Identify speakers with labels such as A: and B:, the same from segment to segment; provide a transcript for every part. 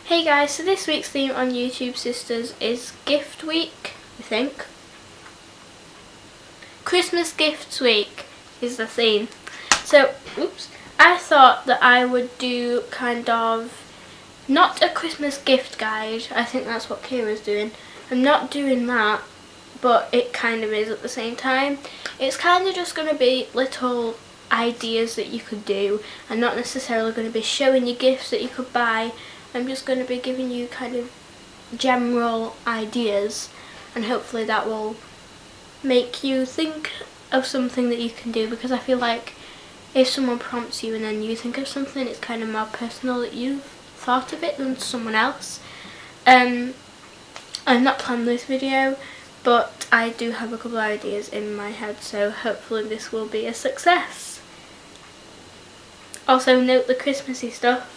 A: Hey guys, so this week's theme on YouTube Sisters is Gift Week, I think. Christmas Gifts Week is the theme. So, I thought that I would do kind of, not a Christmas gift guide, I think that's what Kira's doing. I'm not doing that, but it kind of is at the same time. It's kind of just going to be little ideas that you could do. I'm not necessarily going to be showing you gifts that you could buy. I'm just going to be giving you kind of general ideas, and hopefully that will make you think of something that you can do, because I feel like if someone prompts you and then you think of something, it's kind of more personal that you've thought of it than someone else. I've not planned this video, but I do have a couple of ideas in my head, so hopefully this will be a success. Also note the Christmassy stuff,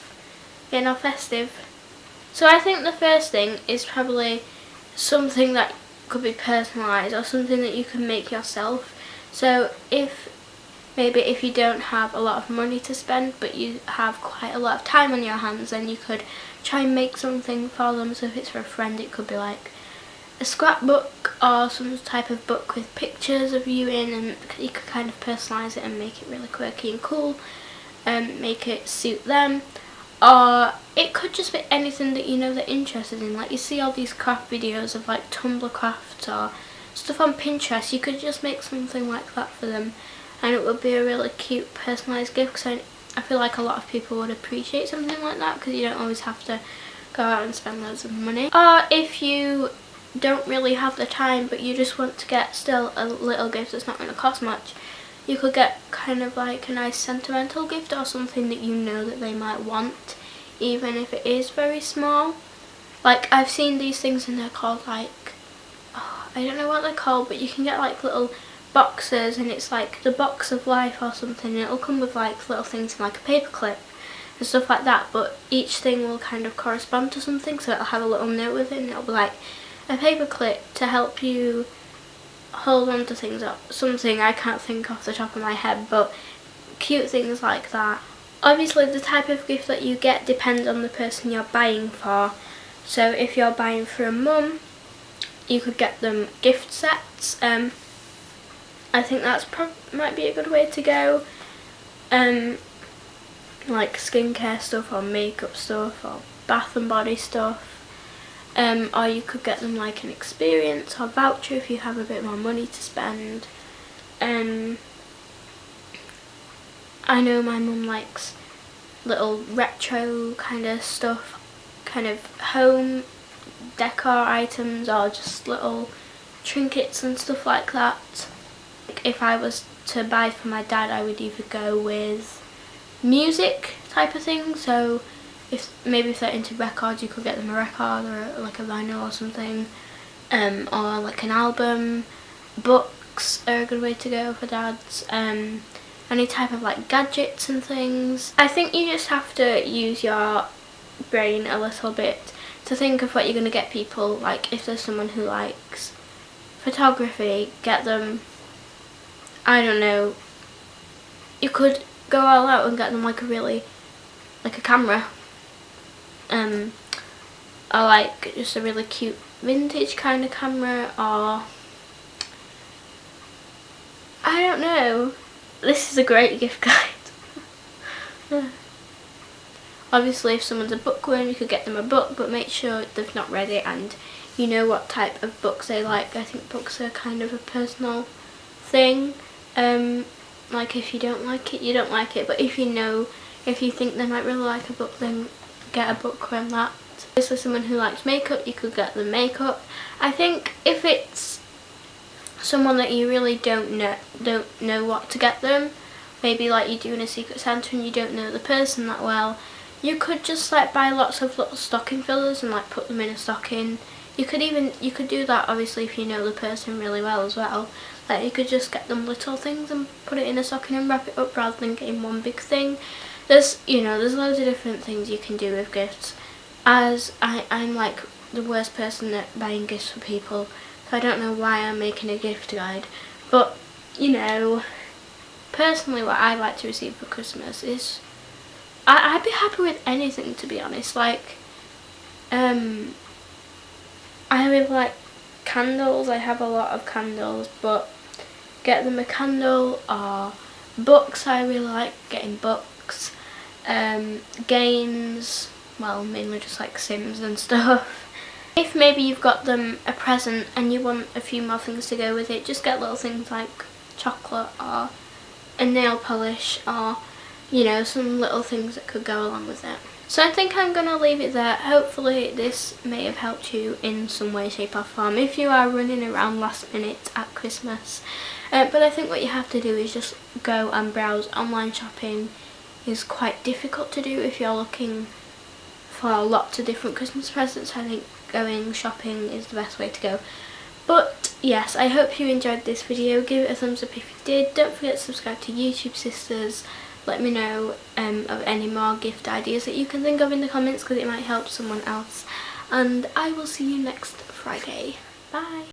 A: getting all festive. So I think the first thing is probably something that could be personalised or something that you can make yourself. So if you don't have a lot of money to spend but you have quite a lot of time on your hands, then you could try and make something for them. So if it's for a friend, it could be like a scrapbook or some type of book with pictures of you in, and you could kind of personalise it and make it really quirky and cool and make it suit them. Or it could just be anything that you know they're interested in. Like you see all these craft videos of like Tumblr crafts or stuff on Pinterest. You could just make something like that for them, and it would be a really cute personalised gift, because I feel like a lot of people would appreciate something like that, because you don't always have to go out and spend loads of money. Or if you don't really have the time but you just want to get still a little gift that's not going to cost much, you could get kind of like a nice sentimental gift or something that you know that they might want, even if it is very small. Like I've seen these things and they're called like, I don't know what they're called, but you can get like little boxes and it's like the box of life or something, and it'll come with like little things in like a paper clip and stuff like that, but each thing will kind of correspond to something, so it'll have a little note with it, and it'll be like a paper clip to help you hold on to things, or something I can't think off the top of my head, but cute things like that. Obviously the type of gift that you get depends on the person you're buying for. So if you're buying for a mum, you could get them gift sets. I think that's might be a good way to go. Like skincare stuff or makeup stuff or bath and body stuff. Or you could get them like an experience or voucher if you have a bit more money to spend. I know my mum likes little retro kind of stuff, kind of home decor items or just little trinkets and stuff like that. If I was to buy for my dad, I would either go with music type of thing, so if they're into records, you could get them a record or like a vinyl or something, or like an album. Books are a good way to go for dads. Any type of like gadgets and things. I think you just have to use your brain a little bit to think of what you're going to get people. Like if there's someone who likes photography, get them, I don't know, you could go all out and get them like a camera, or like just a really cute vintage kind of camera, or I don't know. This is a great gift guide. Obviously if someone's a bookworm, you could get them a book, but make sure they've not read it and you know what type of books they like. I think books are kind of a personal thing. Like if you don't like it, you don't like it, but if you think they might really like a book, then get a book from that. Obviously someone who likes makeup, you could get them makeup. I think if it's someone that you really don't know what to get them, maybe like you're doing a Secret Santa and you don't know the person that well, you could just like buy lots of little stocking fillers and like put them in a stocking. You could do that obviously if you know the person really well as well. Like you could just get them little things and put it in a stocking and wrap it up rather than getting one big thing. There's loads of different things you can do with gifts. As I'm like the worst person at buying gifts for people, so I don't know why I'm making a gift guide, but personally what I like to receive for Christmas is, I'd be happy with anything, to be honest. Like I really like candles. I have a lot of candles, but get them a candle. Or books, I really like getting books. Games, well, mainly just like Sims and stuff. If maybe you've got them a present and you want a few more things to go with it, just get little things like chocolate or a nail polish, or you know, some little things that could go along with it. So I think I'm going to leave it there. Hopefully this may have helped you in some way, shape or form if you are running around last minute at Christmas. But I think what you have to do is just go and browse. Online shopping is quite difficult to do if you're looking for lots of different Christmas presents. I think going shopping is the best way to go. But yes, I hope you enjoyed this video. Give it a thumbs up if you did. Don't forget to subscribe to YouTube Sisters. Let me know of any more gift ideas that you can think of in the comments, because it might help someone else. And I will see you next Friday. Bye!